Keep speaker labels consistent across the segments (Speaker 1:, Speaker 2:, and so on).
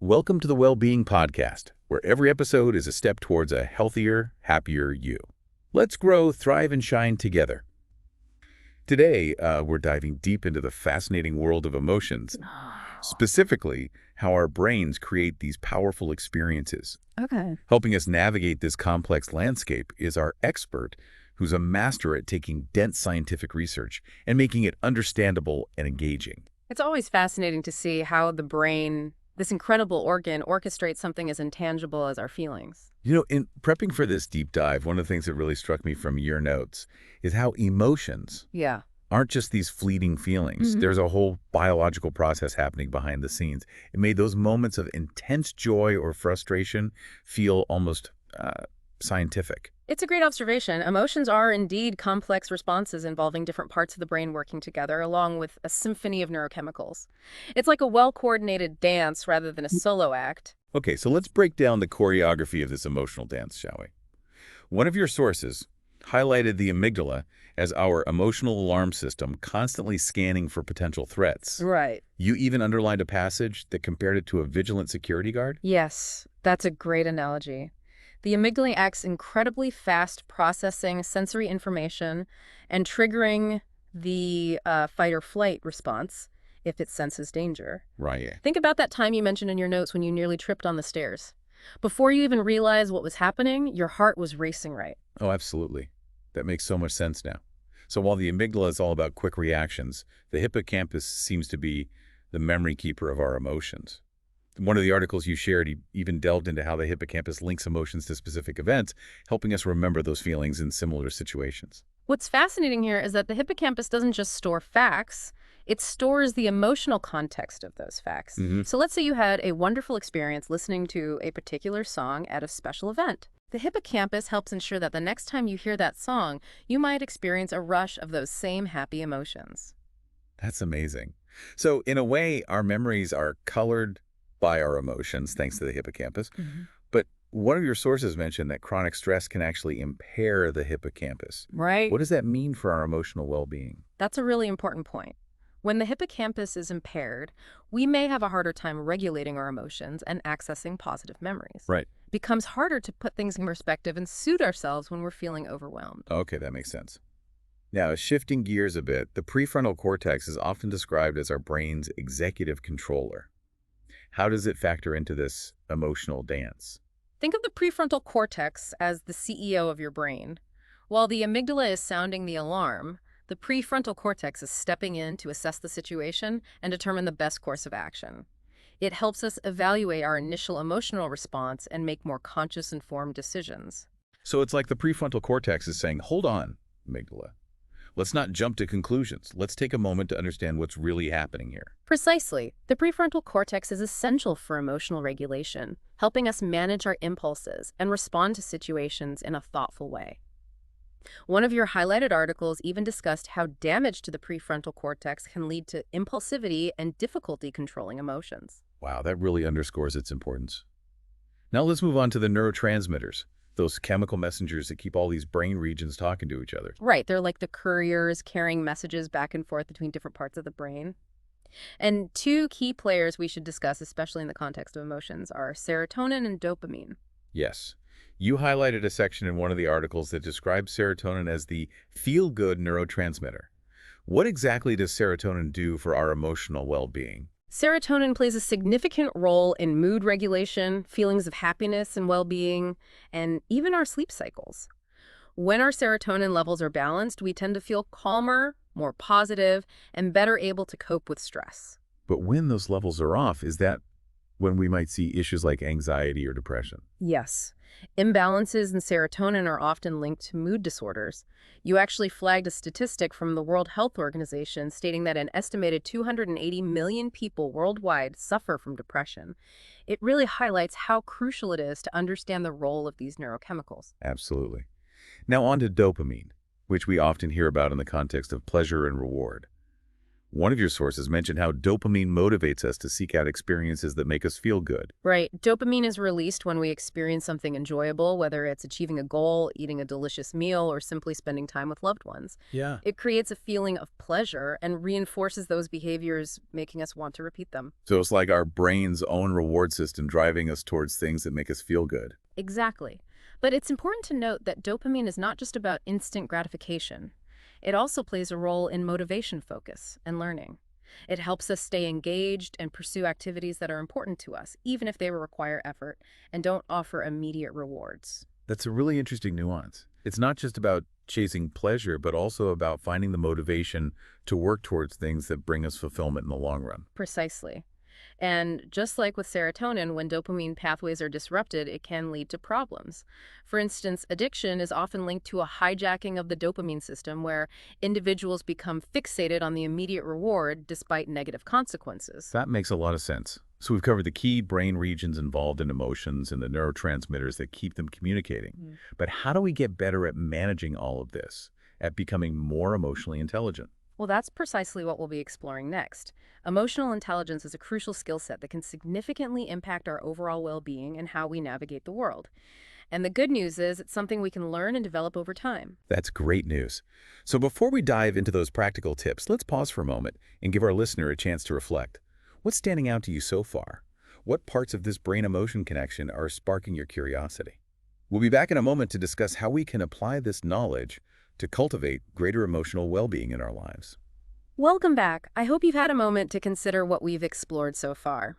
Speaker 1: Welcome to the Wellbeing Podcast, where every episode is a step towards a healthier, happier you. Let's grow, thrive, and shine together. Today, we're diving deep into the fascinating world of emotions, specifically how our brains create these powerful experiences.
Speaker 2: Okay.
Speaker 1: Helping us navigate this complex landscape is our expert, who's a master at taking dense scientific research and making it understandable and engaging.
Speaker 2: It's always fascinating to see how the brain, this incredible organ, orchestrates something as intangible as our feelings.
Speaker 1: In prepping for this deep dive, one of the things that really struck me from your notes is how emotions
Speaker 2: Yeah.
Speaker 1: aren't just these fleeting feelings.
Speaker 2: Mhm.
Speaker 1: There's a whole biological process happening behind the scenes. It made those moments of intense joy or frustration feel almost scientific.
Speaker 2: It's a great observation. Emotions are indeed complex responses involving different parts of the brain working together, along with a symphony of neurochemicals. It's like a well-coordinated dance rather than a solo act.
Speaker 1: Okay, so let's break down the choreography of this emotional dance, shall we? One of your sources highlighted the amygdala as our emotional alarm system constantly scanning for potential threats.
Speaker 2: Right.
Speaker 1: You even underlined a passage that compared it to a vigilant security guard?
Speaker 2: Yes, that's a great analogy. The amygdala acts incredibly fast, processing sensory information and triggering the fight or flight response if it senses danger.
Speaker 1: Right.
Speaker 2: Think about that time you mentioned in your notes when you nearly tripped on the stairs. Before you even realized what was happening, your heart was racing, right?
Speaker 1: Oh, absolutely. That makes so much sense now. So while the amygdala is all about quick reactions, the hippocampus seems to be the memory keeper of our emotions. One of the articles you shared even delved into how the hippocampus links emotions to specific events, helping us remember those feelings in similar situations.
Speaker 2: What's fascinating here is that the hippocampus doesn't just store facts, it stores the emotional context of those facts.
Speaker 1: Mm-hmm.
Speaker 2: So let's say you had a wonderful experience listening to a particular song at a special event. The hippocampus helps ensure that the next time you hear that song, you might experience a rush of those same happy emotions.
Speaker 1: That's amazing. So in a way, our memories are colored by our emotions, thanks to the hippocampus. But one of your sources mentioned that chronic stress can actually impair the hippocampus.
Speaker 2: Right?
Speaker 1: What does that mean for our emotional well-being?
Speaker 2: That's a really important point. When the hippocampus is impaired, we may have a harder time regulating our emotions and accessing positive memories.
Speaker 1: Right.
Speaker 2: It becomes harder to put things in perspective and soothe ourselves when we're feeling overwhelmed.
Speaker 1: Okay, that makes sense. Now, shifting gears a bit, the prefrontal cortex is often described as our brain's executive controller. How does it factor into this emotional dance?
Speaker 2: Think of the prefrontal cortex as the CEO of your brain. While the amygdala is sounding the alarm, the prefrontal cortex is stepping in to assess the situation and determine the best course of action. It helps us evaluate our initial emotional response and make more conscious, informed decisions.
Speaker 1: So it's like the prefrontal cortex is saying, hold on, amygdala. Let's not jump to conclusions. Let's take a moment to understand what's really happening here.
Speaker 2: Precisely. The prefrontal cortex is essential for emotional regulation, helping us manage our impulses and respond to situations in a thoughtful way. One of your highlighted articles even discussed how damage to the prefrontal cortex can lead to impulsivity and difficulty controlling emotions.
Speaker 1: Wow, that really underscores its importance. Now let's move on to the neurotransmitters, those chemical messengers that keep all these brain regions talking to each other.
Speaker 2: Right, they're like the couriers carrying messages back and forth between different parts of the brain. And two key players we should discuss, especially in the context of emotions, are serotonin and dopamine.
Speaker 1: Yes. You highlighted a section in one of the articles that describes serotonin as the feel-good neurotransmitter. What exactly does serotonin do for our emotional well-being?
Speaker 2: Serotonin plays a significant role in mood regulation, feelings of happiness and well-being, and even our sleep cycles. When our serotonin levels are balanced, we tend to feel calmer, more positive, and better able to cope with stress.
Speaker 1: But when those levels are off, is that when we might see issues like anxiety or depression?
Speaker 2: Yes. Imbalances in serotonin are often linked to mood disorders. You actually flagged a statistic from the World Health Organization stating that an estimated 280 million people worldwide suffer from depression. It really highlights how crucial it is to understand the role of these neurochemicals.
Speaker 1: Absolutely. Now on to dopamine, which we often hear about in the context of pleasure and reward. One of your sources mentioned how dopamine motivates us to seek out experiences that make us feel good.
Speaker 2: Right. Dopamine is released when we experience something enjoyable, whether it's achieving a goal, eating a delicious meal, or simply spending time with loved ones.
Speaker 1: Yeah.
Speaker 2: It creates a feeling of pleasure and reinforces those behaviors, making us want to repeat them.
Speaker 1: So it's like our brain's own reward system driving us towards things that make us feel good.
Speaker 2: Exactly. But it's important to note that dopamine is not just about instant gratification. It also plays a role in motivation focus and learning. It helps us stay engaged and pursue activities that are important to us, even if they require effort and don't offer immediate rewards.
Speaker 1: That's a really interesting nuance. It's not just about chasing pleasure, but also about finding the motivation to work towards things that bring us fulfillment in the long run.
Speaker 2: Precisely. And just like with serotonin, when dopamine pathways are disrupted, it can lead to problems. For instance, addiction is often linked to a hijacking of the dopamine system where individuals become fixated on the immediate reward despite negative consequences.
Speaker 1: That makes a lot of sense. So we've covered the key brain regions involved in emotions and the neurotransmitters that keep them communicating. But how do we get better at managing all of this, at becoming more emotionally intelligent?
Speaker 2: Well, that's precisely what we'll be exploring next. Emotional intelligence is a crucial skill set that can significantly impact our overall well-being and how we navigate the world. And the good news is it's something we can learn and develop over time.
Speaker 1: That's great news. So before we dive into those practical tips, let's pause for a moment and give our listener a chance to reflect. What's standing out to you so far? What parts of this brain-emotion connection are sparking your curiosity? We'll be back in a moment to discuss how we can apply this knowledge to cultivate greater emotional well-being in our lives.
Speaker 2: Welcome back. I hope you've had a moment to consider what we've explored so far.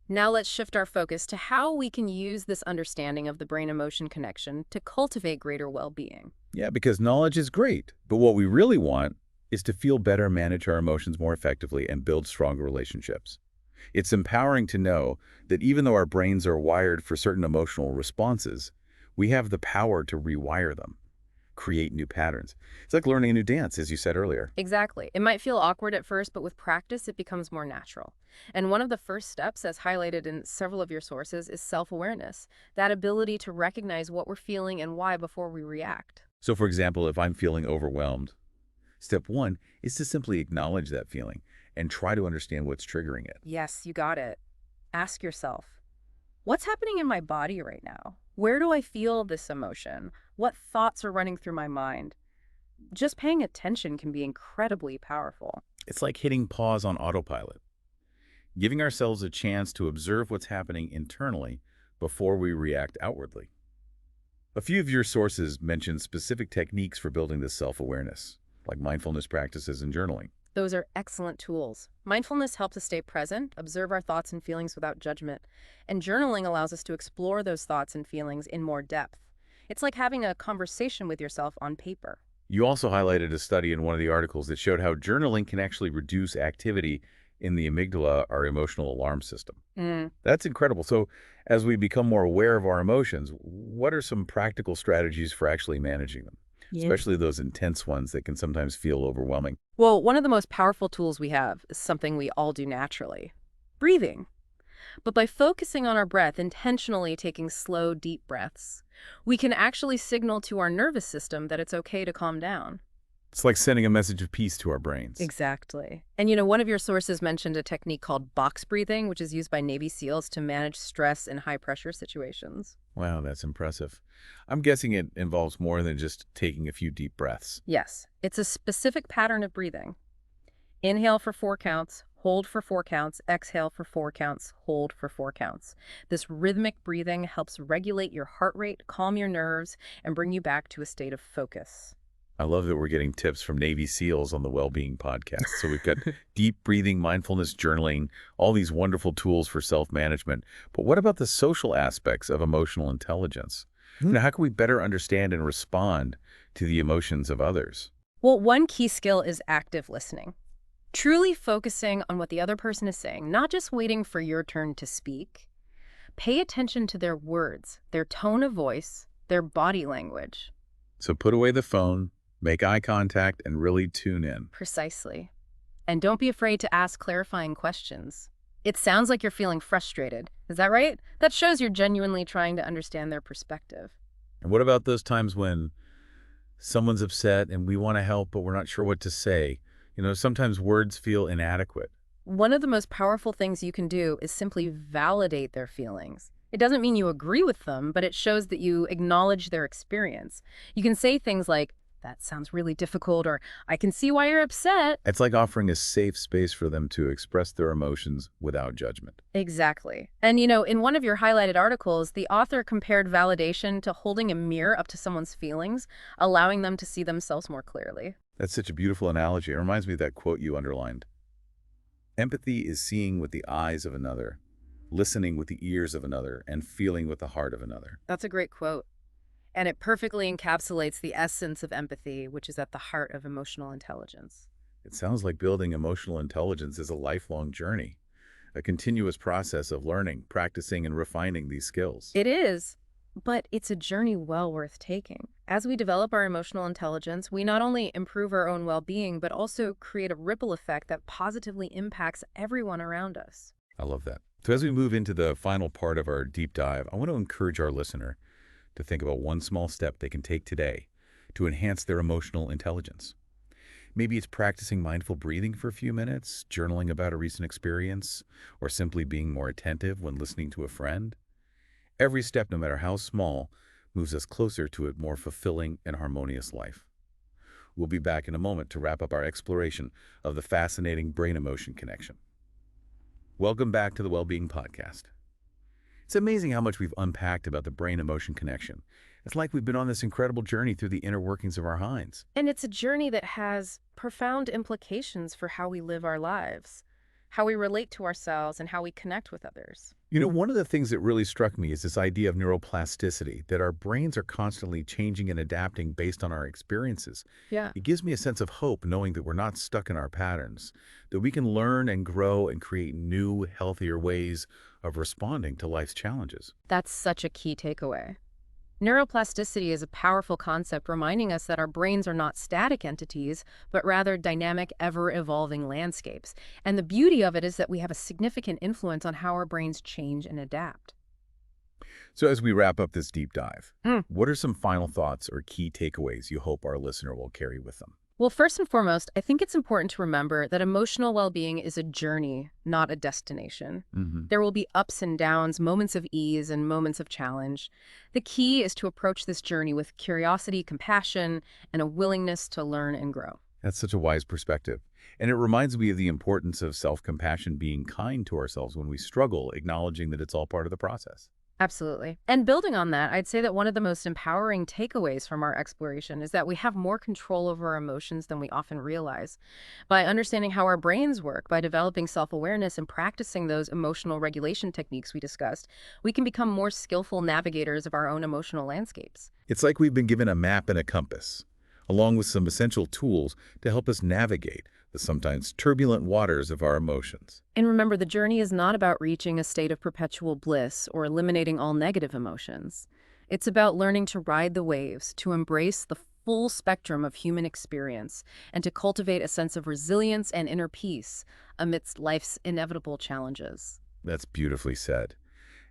Speaker 2: Now let's shift our focus to how we can use this understanding of the brain-emotion connection to cultivate greater well-being.
Speaker 1: Yeah, because knowledge is great, but what we really want is to feel better, manage our emotions more effectively, and build stronger relationships. It's empowering to know that even though our brains are wired for certain emotional responses, we have the power to rewire them, create new patterns. It's like learning a new dance, as you said earlier.
Speaker 2: Exactly. It might feel awkward at first, but with practice, it becomes more natural. And one of the first steps, as highlighted in several of your sources, is self-awareness, that ability to recognize what we're feeling and why before we react.
Speaker 1: So for example, if I'm feeling overwhelmed, step one is to simply acknowledge that feeling and try to understand what's triggering it.
Speaker 2: Yes, you got it. Ask yourself, what's happening in my body right now? Where do I feel this emotion? What thoughts are running through my mind? Just paying attention can be incredibly powerful.
Speaker 1: It's like hitting pause on autopilot, giving ourselves a chance to observe what's happening internally before we react outwardly. A few of your sources mention specific techniques for building this self-awareness, like mindfulness practices and journaling.
Speaker 2: Those are excellent tools. Mindfulness helps us stay present, observe our thoughts and feelings without judgment, and journaling allows us to explore those thoughts and feelings in more depth. It's like having a conversation with yourself on paper.
Speaker 1: You also highlighted a study in one of the articles that showed how journaling can actually reduce activity in the amygdala, our emotional alarm system. That's incredible. So as we become more aware of our emotions, what are some practical strategies for actually managing them? Especially those intense ones that can sometimes feel overwhelming.
Speaker 2: Well, one of the most powerful tools we have is something we all do naturally, breathing. But by focusing on our breath, intentionally taking slow, deep breaths, we can actually signal to our nervous system that it's okay to calm down.
Speaker 1: It's like sending a message of peace to our brains.
Speaker 2: Exactly. And one of your sources mentioned a technique called box breathing, which is used by Navy SEALs to manage stress in high-pressure situations.
Speaker 1: Wow, that's impressive. I'm guessing it involves more than just taking a few deep breaths.
Speaker 2: Yes, it's a specific pattern of breathing. Inhale for 4 counts, hold for 4 counts, exhale for 4 counts, hold for 4 counts. This rhythmic breathing helps regulate your heart rate, calm your nerves, and bring you back to a state of focus.
Speaker 1: I love that we're getting tips from Navy SEALs on the Wellbeing Podcast. So we've got deep breathing, mindfulness, journaling, all these wonderful tools for self-management. But what about the social aspects of emotional intelligence? How can we better understand and respond to the emotions of others?
Speaker 2: Well, one key skill is active listening. Truly focusing on what the other person is saying, not just waiting for your turn to speak. Pay attention to their words, their tone of voice, their body language.
Speaker 1: So put away the phone, make eye contact, and really tune in.
Speaker 2: Precisely. And don't be afraid to ask clarifying questions. It sounds like you're feeling frustrated. Is that right? That shows you're genuinely trying to understand their perspective.
Speaker 1: And what about those times when someone's upset and we want to help, but we're not sure what to say? Sometimes words feel inadequate.
Speaker 2: One of the most powerful things you can do is simply validate their feelings. It doesn't mean you agree with them, but it shows that you acknowledge their experience. You can say things like, "That sounds really difficult," or "I can see why you're upset."
Speaker 1: It's like offering a safe space for them to express their emotions without judgment.
Speaker 2: Exactly. And in one of your highlighted articles, the author compared validation to holding a mirror up to someone's feelings, allowing them to see themselves more clearly.
Speaker 1: That's such a beautiful analogy. It reminds me of that quote you underlined. Empathy is seeing with the eyes of another, listening with the ears of another, and feeling with the heart of another.
Speaker 2: That's a great quote. And it perfectly encapsulates the essence of empathy, which is at the heart of emotional intelligence.
Speaker 1: It sounds like building emotional intelligence is a lifelong journey, a continuous process of learning, practicing, and refining these skills.
Speaker 2: It is, but it's a journey well worth taking. As we develop our emotional intelligence, we not only improve our own well-being, but also create a ripple effect that positively impacts everyone around us.
Speaker 1: I love that. So as we move into the final part of our deep dive, I want to encourage our listener to think about one small step they can take today to enhance their emotional intelligence. Maybe it's practicing mindful breathing for a few minutes, journaling about a recent experience, or simply being more attentive when listening to a friend. Every step, no matter how small, moves us closer to a more fulfilling and harmonious life. We'll be back in a moment to wrap up our exploration of the fascinating brain-emotion connection. Welcome back to the Wellbeing Podcast. It's amazing how much we've unpacked about the brain-emotion connection. It's like we've been on this incredible journey through the inner workings of our minds.
Speaker 2: And it's a journey that has profound implications for how we live our lives, how we relate to ourselves, and how we connect with others.
Speaker 1: One of the things that really struck me is this idea of neuroplasticity, that our brains are constantly changing and adapting based on our experiences.
Speaker 2: Yeah.
Speaker 1: It gives me a sense of hope knowing that we're not stuck in our patterns, that we can learn and grow and create new, healthier ways of responding to life's challenges.
Speaker 2: That's such a key takeaway. Neuroplasticity is a powerful concept reminding us that our brains are not static entities, but rather dynamic, ever-evolving landscapes. And the beauty of it is that we have a significant influence on how our brains change and adapt.
Speaker 1: So as we wrap up this deep dive,
Speaker 2: Mm.
Speaker 1: what are some final thoughts or key takeaways you hope our listener will carry with them?
Speaker 2: Well, first and foremost, I think it's important to remember that emotional well-being is a journey, not a destination. There will be ups and downs, moments of ease and moments of challenge. The key is to approach this journey with curiosity, compassion, and a willingness to learn and grow.
Speaker 1: That's such a wise perspective. And it reminds me of the importance of self-compassion, being kind to ourselves when we struggle, acknowledging that it's all part of the process.
Speaker 2: Absolutely. And building on that, I'd say that one of the most empowering takeaways from our exploration is that we have more control over our emotions than we often realize. By understanding how our brains work, by developing self-awareness and practicing those emotional regulation techniques we discussed, we can become more skillful navigators of our own emotional landscapes.
Speaker 1: It's like we've been given a map and a compass, along with some essential tools to help us navigate the sometimes turbulent waters of our emotions.
Speaker 2: And remember, the journey is not about reaching a state of perpetual bliss or eliminating all negative emotions. It's about learning to ride the waves, to embrace the full spectrum of human experience, and to cultivate a sense of resilience and inner peace amidst life's inevitable challenges.
Speaker 1: That's beautifully said.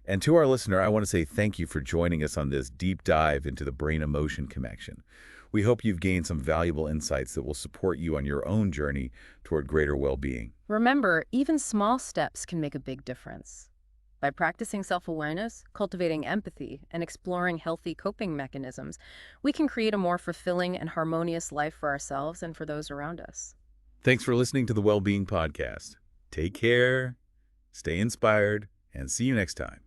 Speaker 1: And to our listener, I want to say thank you for joining us on this deep dive into the brain-emotion connection. We hope you've gained some valuable insights that will support you on your own journey toward greater well-being.
Speaker 2: Remember, even small steps can make a big difference. By practicing self-awareness, cultivating empathy, and exploring healthy coping mechanisms, we can create a more fulfilling and harmonious life for ourselves and for those around us.
Speaker 1: Thanks for listening to the Wellbeing Podcast. Take care, stay inspired, and see you next time.